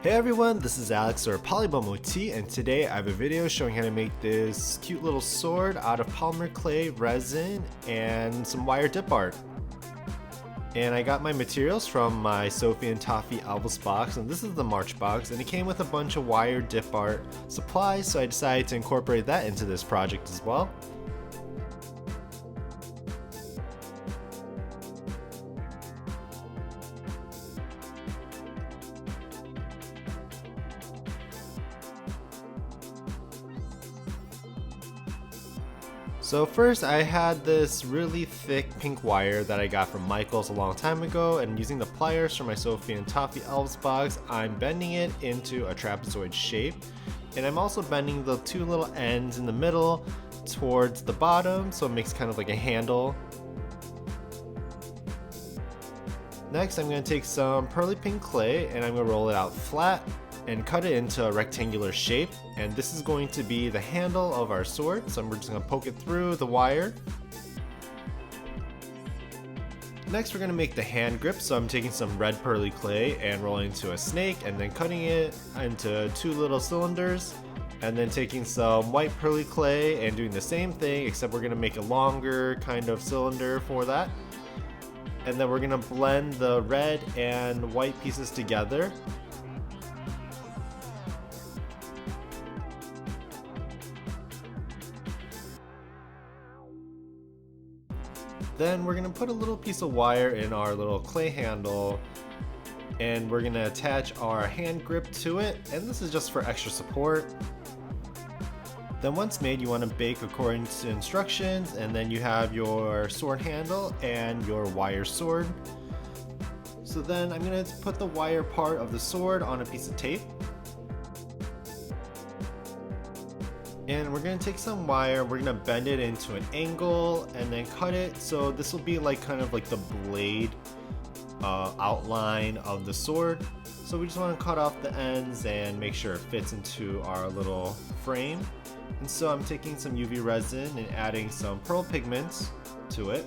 Hey everyone, this is Alex or PolymomoTea, and today I have a video showing how to make this cute little sword out of polymer clay, resin, and some wire dip art. And I got my materials from my Sophie and Toffee Albus box, and this is the March box, and it came with a bunch of wire dip art supplies, so I decided to incorporate that into this project as well. So first I had this really thick pink wire that I got from Michael's a long time ago, and using the pliers from my Sophie and Toffee Elves box, I'm bending it into a trapezoid shape. And I'm also bending the two little ends in the middle towards the bottom, so it makes kind of like a handle. Next I'm going to take some pearly pink clay and I'm going to roll it out flat and cut it into a rectangular shape, and this is going to be the handle of our sword, so we're just going to poke it through the wire. Next we're going to make the hand grip, so I'm taking some red pearly clay and rolling into a snake and then cutting it into two little cylinders, and then taking some white pearly clay and doing the same thing, except we're going to make a longer kind of cylinder for that. And then we're going to blend the red and white pieces together. Then we're going to put a little piece of wire in our little clay handle, and we're going to attach our hand grip to it, and this is just for extra support. Then once made, you want to bake according to instructions, and then you have your sword handle and your wire sword. So then I'm going to put the wire part of the sword on a piece of tape. And we're going to take some wire, we're going to bend it into an angle and then cut it, so this will be like kind of like the blade outline of the sword. So we just want to cut off the ends and make sure it fits into our little frame. And so I'm taking some UV resin and adding some pearl pigments to it,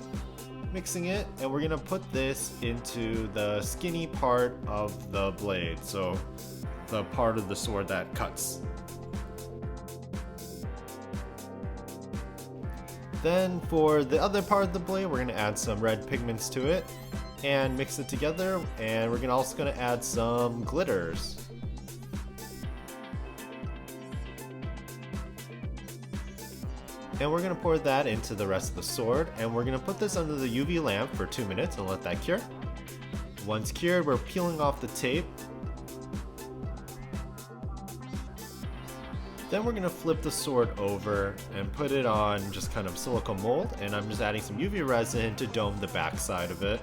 mixing it, and we're going to put this into the skinny part of the blade, so the part of the sword that cuts. Then for the other part of the blade, we're going to add some red pigments to it and mix it together, and we're also going to add some glitters. And we're going to pour that into the rest of the sword, and we're going to put this under the UV lamp for 2 minutes and let that cure. Once cured, we're peeling off the tape. Then we're going to flip the sword over and put it on just kind of silicone mold, and I'm just adding some UV resin to dome the back side of it.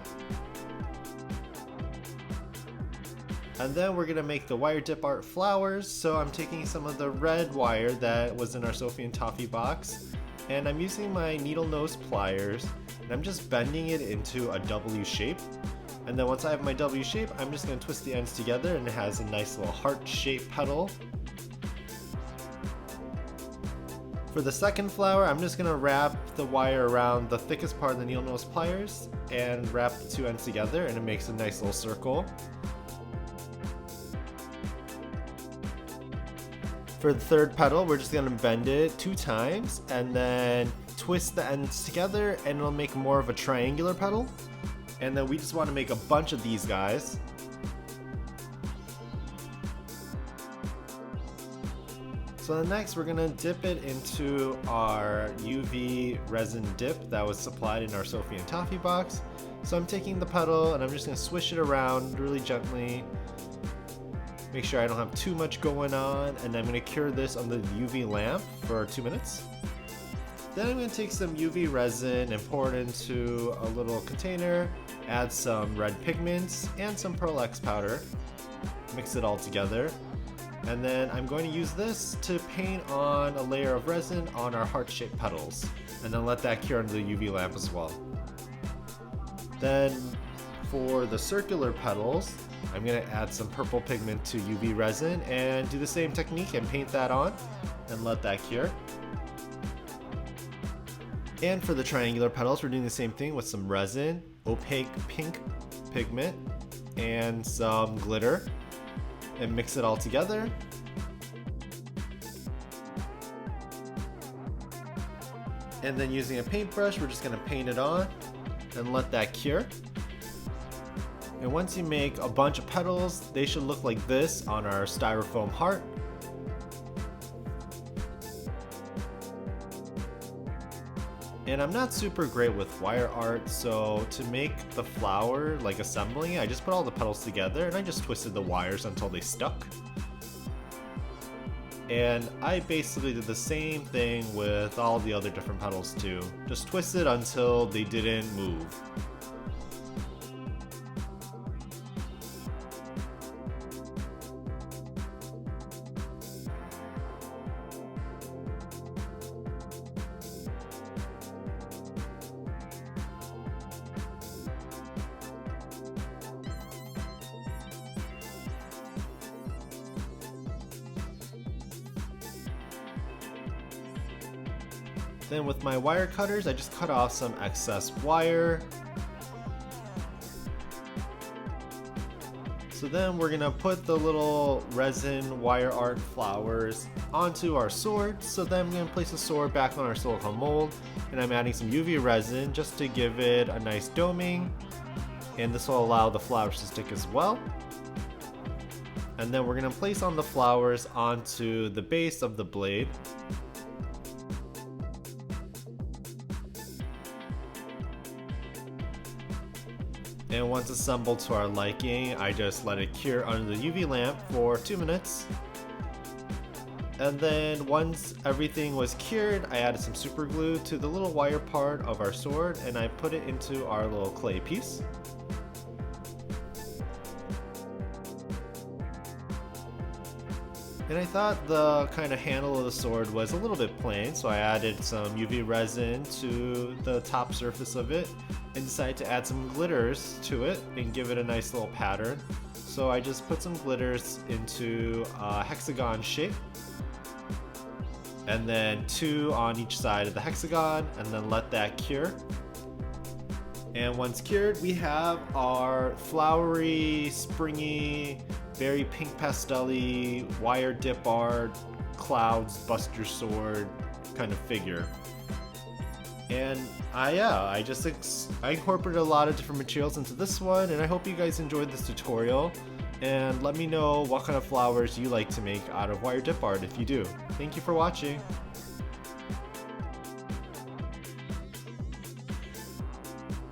And then we're going to make the wire dip art flowers, so I'm taking some of the red wire that was in our Sophie and Toffee box, and I'm using my needle nose pliers, and I'm just bending it into a W shape. And then once I have my W shape, I'm just going to twist the ends together, and it has a nice little heart-shaped petal. For the second flower, I'm just going to wrap the wire around the thickest part of the needle nose pliers and wrap the two ends together, and it makes a nice little circle. For the third petal, we're just going to bend it 2 times and then twist the ends together, and it'll make more of a triangular petal. And then we just want to make a bunch of these guys. So next we're going to dip it into our UV resin dip that was supplied in our Sophie and Toffee box. So I'm taking the petal and I'm just going to swish it around really gently. Make sure I don't have too much going on, and I'm going to cure this under the UV lamp for 2 minutes. Then I'm going to take some UV resin and pour it into a little container, add some red pigments and some Pearl X powder, mix it all together. And then I'm going to use this to paint on a layer of resin on our heart-shaped petals, and then let that cure under the UV lamp as well. Then for the circular petals, I'm going to add some purple pigment to UV resin and do the same technique and paint that on and let that cure. And for the triangular petals, we're doing the same thing with some resin, opaque pink pigment, and some glitter. and mix it all together. And then using a paintbrush, we're just going to paint it on and let that cure. And once you make a bunch of petals, they should look like this on our styrofoam heart. And I'm not super great with wire art, so to make the flower, like assembling it, I just put all the petals together and I just twisted the wires until they stuck. And I basically did the same thing with all the other different petals too. Just twisted until they didn't move. Then with my wire cutters, I just cut off some excess wire. So then we're gonna put the little resin wire art flowers onto our sword. So then I'm gonna place the sword back on our silicone mold, and I'm adding some UV resin just to give it a nice doming. And this will allow the flowers to stick as well. And then we're gonna place on the flowers onto the base of the blade. And once assembled to our liking, I just let it cure under the UV lamp for 2 minutes. And then once everything was cured, I added some super glue to the little wire part of our sword and I put it into our little clay piece. And I thought the kind of handle of the sword was a little bit plain, so I added some UV resin to the top surface of it and decided to add some glitters to it and give it a nice little pattern. So I just put some glitters into a hexagon shape, and then 2 on each side of the hexagon, and then let that cure. And once cured, we have our flowery, springy, very pink pastel-y, wire dip art, clouds, buster sword kind of figure. And I incorporated a lot of different materials into this one, and I hope you guys enjoyed this tutorial. And let me know what kind of flowers you like to make out of wire dip art if you do. Thank you for watching.